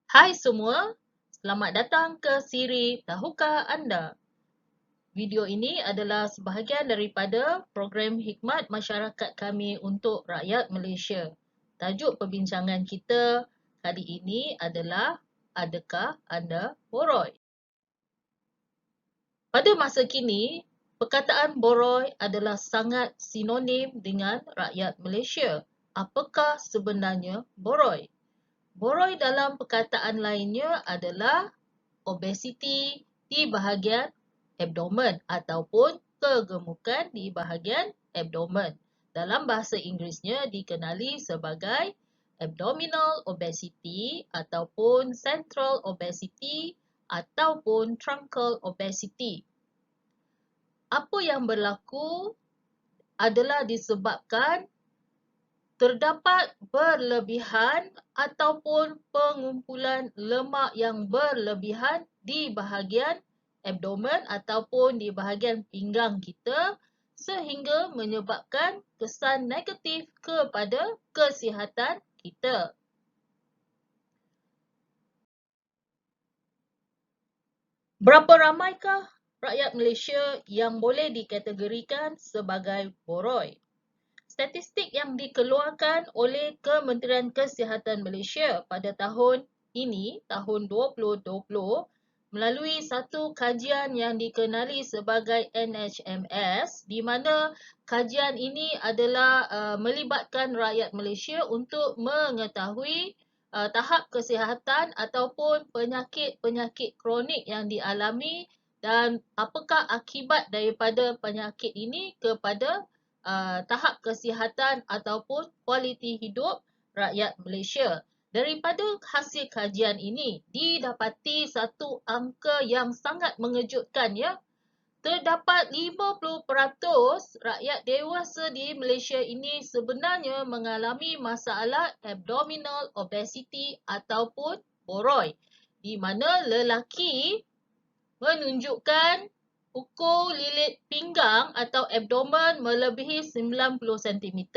Hai semua, selamat datang ke siri Tahukah Anda? Video ini adalah sebahagian daripada program khidmat masyarakat kami untuk rakyat Malaysia. Tajuk perbincangan kita kali ini adalah Adakah Anda boroi? Pada masa kini, perkataan boroi adalah sangat sinonim dengan rakyat Malaysia. Apakah sebenarnya boroi? Boroi dalam perkataan lainnya adalah obesiti di bahagian abdomen ataupun kegemukan di bahagian abdomen. Dalam bahasa Inggerisnya dikenali sebagai abdominal obesity ataupun central obesity ataupun truncal obesity. Apa yang berlaku adalah disebabkan terdapat berlebihan ataupun pengumpulan lemak yang berlebihan di bahagian abdomen ataupun di bahagian pinggang kita sehingga menyebabkan kesan negatif kepada kesihatan kita. Berapa ramaikah rakyat Malaysia yang boleh dikategorikan sebagai boroi? Statistik yang dikeluarkan oleh Kementerian Kesihatan Malaysia pada tahun ini, tahun 2020, melalui satu kajian yang dikenali sebagai NHMS, di mana kajian ini adalah melibatkan rakyat Malaysia untuk mengetahui tahap kesihatan ataupun penyakit-penyakit kronik yang dialami dan apakah akibat daripada penyakit ini kepada tahap kesihatan ataupun kualiti hidup rakyat Malaysia. Daripada hasil kajian ini, didapati satu angka yang sangat mengejutkan ya. Terdapat 50% rakyat dewasa di Malaysia ini sebenarnya mengalami masalah abdominal obesity ataupun boroi. Di mana lelaki menunjukkan ukur lilit pinggang atau abdomen melebihi 90 cm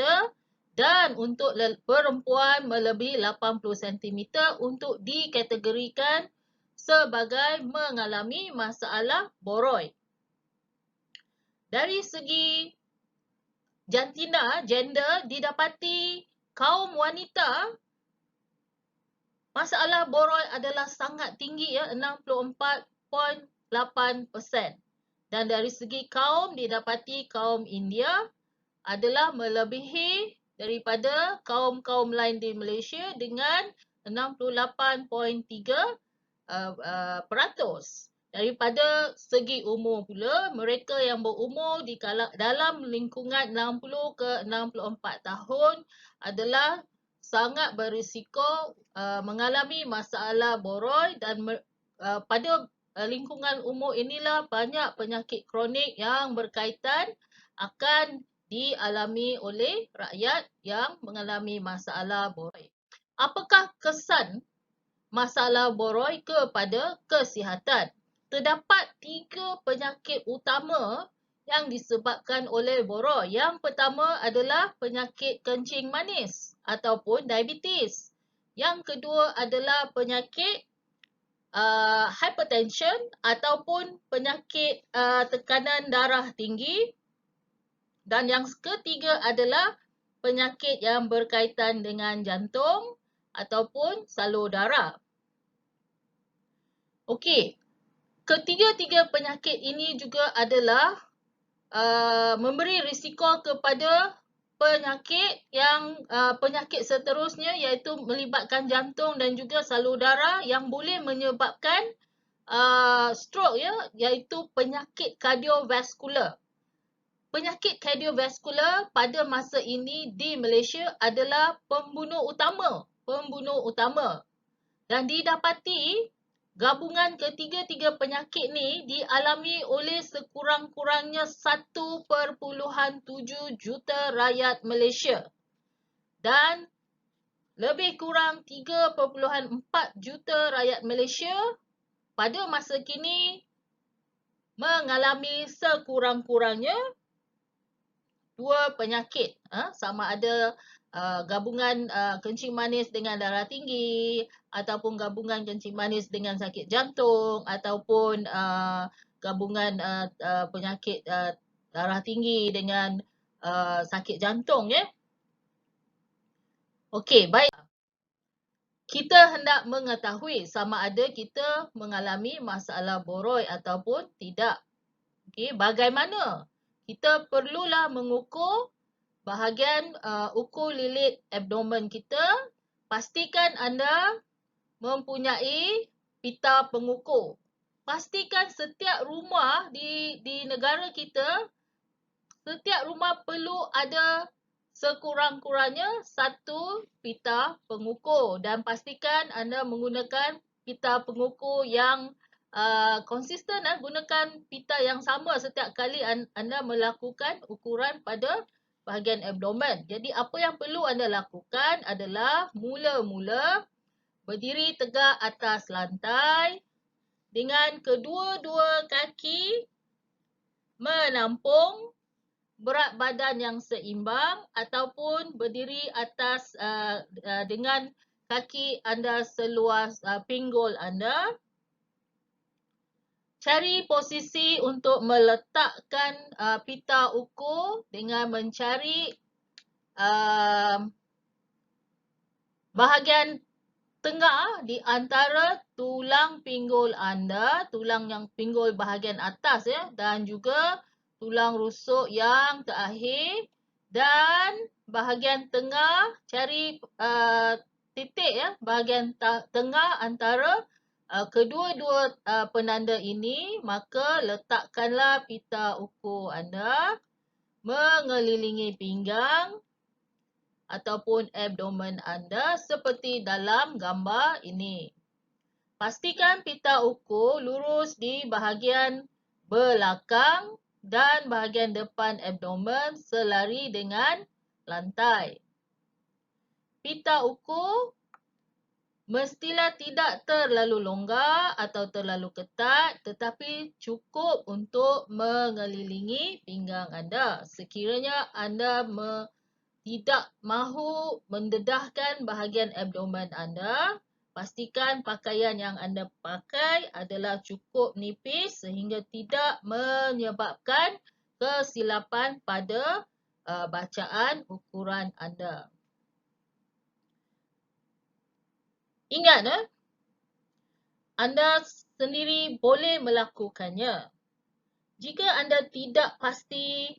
dan untuk perempuan melebihi 80 cm untuk dikategorikan sebagai mengalami masalah boroi. Dari segi jantina, gender, didapati kaum wanita masalah boroi adalah sangat tinggi ya, 64.8%. Dan dari segi kaum didapati kaum India adalah melebihi daripada kaum-kaum lain di Malaysia dengan 68.3%. Daripada segi umur pula, mereka yang berumur di dalam lingkungan 60 ke 64 tahun adalah sangat berisiko mengalami masalah boroi dan pada lingkungan umur inilah banyak penyakit kronik yang berkaitan akan dialami oleh rakyat yang mengalami masalah boroi. Apakah kesan masalah boroi kepada kesihatan? Terdapat 3 penyakit utama yang disebabkan oleh boroi. Yang pertama adalah penyakit kencing manis ataupun diabetes. Yang kedua adalah penyakit hypertension ataupun penyakit tekanan darah tinggi. Dan yang ketiga adalah penyakit yang berkaitan dengan jantung ataupun salur darah. Okey, ketiga-tiga penyakit ini juga adalah memberi risiko kepada penyakit seterusnya iaitu melibatkan jantung dan juga salur darah yang boleh menyebabkan stroke ya, iaitu penyakit kardiovaskular. Penyakit kardiovaskular pada masa ini di Malaysia adalah pembunuh utama. Dan didapati gabungan ketiga-tiga penyakit ni dialami oleh sekurang-kurangnya 1.7 juta rakyat Malaysia. Dan lebih kurang 3.4 juta rakyat Malaysia pada masa kini mengalami sekurang-kurangnya 2 penyakit. Sama ada gabungan kencing manis dengan darah tinggi, ataupun gabungan kencing manis dengan sakit jantung, ataupun gabungan penyakit darah tinggi dengan sakit jantung, ya. Okey, baik. Kita hendak mengetahui sama ada kita mengalami masalah boroi ataupun tidak. Okey, bagaimana? Kita perlulah mengukur bahagian ukur lilit abdomen kita. Pastikan anda mempunyai pita pengukur. Pastikan setiap rumah di negara kita, setiap rumah perlu ada sekurang-kurangnya satu pita pengukur, dan pastikan anda menggunakan pita pengukur yang konsisten. Gunakan pita yang sama setiap kali anda melakukan ukuran pada bahagian abdomen. Jadi apa yang perlu anda lakukan adalah mula-mula berdiri tegak atas lantai dengan kedua-dua kaki menampung berat badan yang seimbang, ataupun berdiri atas dengan kaki anda seluas pinggul anda. Cari posisi untuk meletakkan pita ukur dengan mencari bahagian tengah di antara tulang pinggul anda, tulang yang pinggul bahagian atas, ya, dan juga tulang rusuk yang terakhir, dan bahagian tengah cari titik, ya, bahagian tengah antara kedua-dua penanda ini. Maka letakkanlah pita ukur anda mengelilingi pinggang ataupun abdomen anda seperti dalam gambar ini. Pastikan pita ukur lurus di bahagian belakang dan bahagian depan abdomen selari dengan lantai. Pita ukur mestilah tidak terlalu longgar atau terlalu ketat, tetapi cukup untuk mengelilingi pinggang anda. Sekiranya anda tidak mahu mendedahkan bahagian abdomen anda, pastikan pakaian yang anda pakai adalah cukup nipis sehingga tidak menyebabkan kesilapan pada bacaan ukuran anda. Ingat, anda sendiri boleh melakukannya. Jika anda tidak pasti,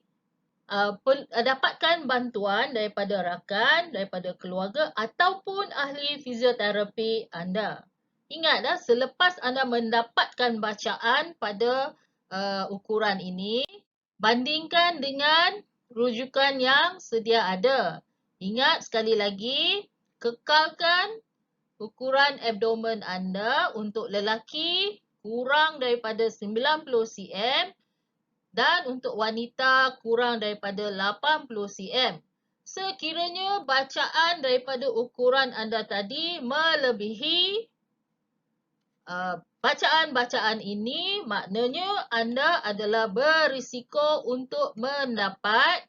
dapatkan bantuan daripada rakan, daripada keluarga ataupun ahli fizioterapi anda. Ingat, selepas anda mendapatkan bacaan pada ukuran ini, bandingkan dengan rujukan yang sedia ada. Ingat sekali lagi, kekalkan ukuran abdomen anda untuk lelaki kurang daripada 90 cm dan untuk wanita kurang daripada 80 cm. Sekiranya bacaan daripada ukuran anda tadi melebihi bacaan-bacaan ini, maknanya anda adalah berisiko untuk mendapat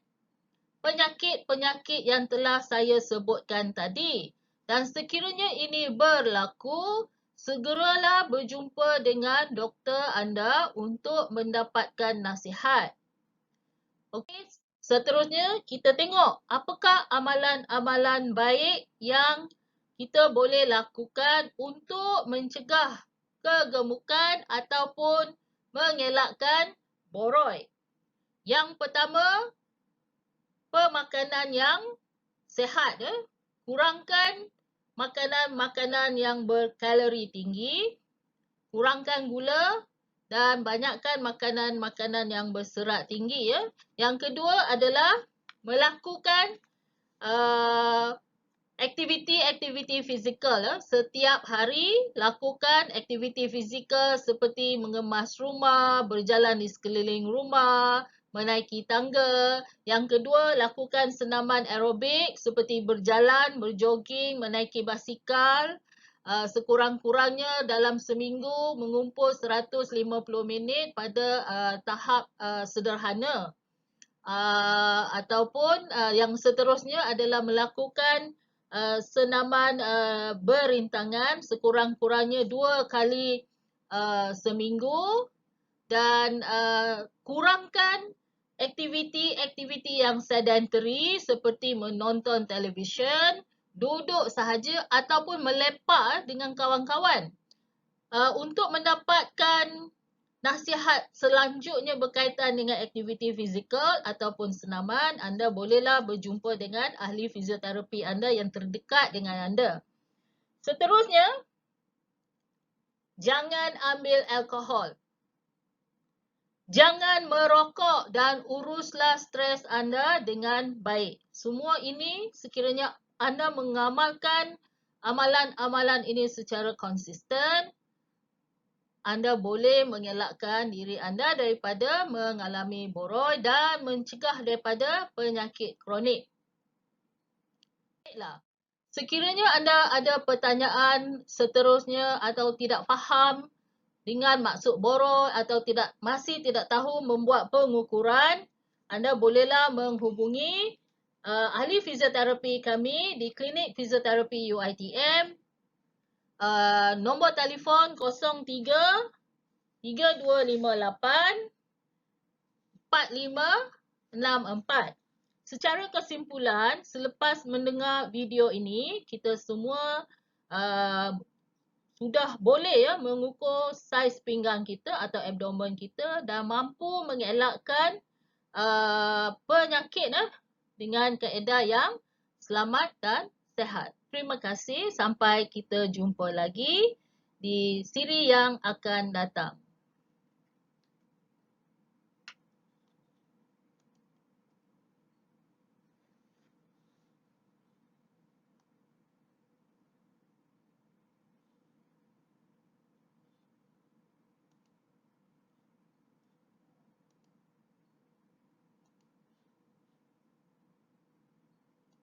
penyakit-penyakit yang telah saya sebutkan tadi. Dan sekiranya ini berlaku, segeralah berjumpa dengan doktor anda untuk mendapatkan nasihat. Okey, seterusnya kita tengok apakah amalan-amalan baik yang kita boleh lakukan untuk mencegah kegemukan ataupun mengelakkan boroi. Yang pertama, pemakanan yang sihat. Kurangkan makanan-makanan yang berkalori tinggi, kurangkan gula dan banyakkan makanan-makanan yang berserat tinggi. Yang kedua adalah melakukan aktiviti-aktiviti fizikal. Setiap hari lakukan aktiviti fizikal seperti mengemas rumah, berjalan di sekeliling rumah, menaiki tangga. Yang kedua, lakukan senaman aerobik seperti berjalan, berjoging, menaiki basikal. Sekurang-kurangnya dalam seminggu mengumpul 150 minit pada tahap sederhana. ataupun yang seterusnya adalah melakukan senaman berintangan sekurang-kurangnya 2 kali seminggu, dan kurangkan aktiviti-aktiviti yang sedentary seperti menonton televisyen, duduk sahaja ataupun melepak dengan kawan-kawan. Untuk mendapatkan nasihat selanjutnya berkaitan dengan aktiviti fizikal ataupun senaman, anda bolehlah berjumpa dengan ahli fizioterapi anda yang terdekat dengan anda. Seterusnya, jangan ambil alkohol. Jangan merokok dan uruslah stres anda dengan baik. Semua ini sekiranya anda mengamalkan amalan-amalan ini secara konsisten, anda boleh mengelakkan diri anda daripada mengalami boroi dan mencegah daripada penyakit kronik. Baiklah. Sekiranya anda ada pertanyaan seterusnya atau tidak faham dengan maksud boroi atau masih tidak tahu membuat pengukuran, anda bolehlah menghubungi ahli fizioterapi kami di Klinik Fizioterapi UiTM. Nombor telefon 03 3258 4564. Secara kesimpulan, selepas mendengar video ini, kita semua sudah boleh mengukur saiz pinggang kita atau abdomen kita dan mampu mengelakkan penyakit dengan kaedah yang selamat dan sihat. Terima kasih, sampai kita jumpa lagi di siri yang akan datang.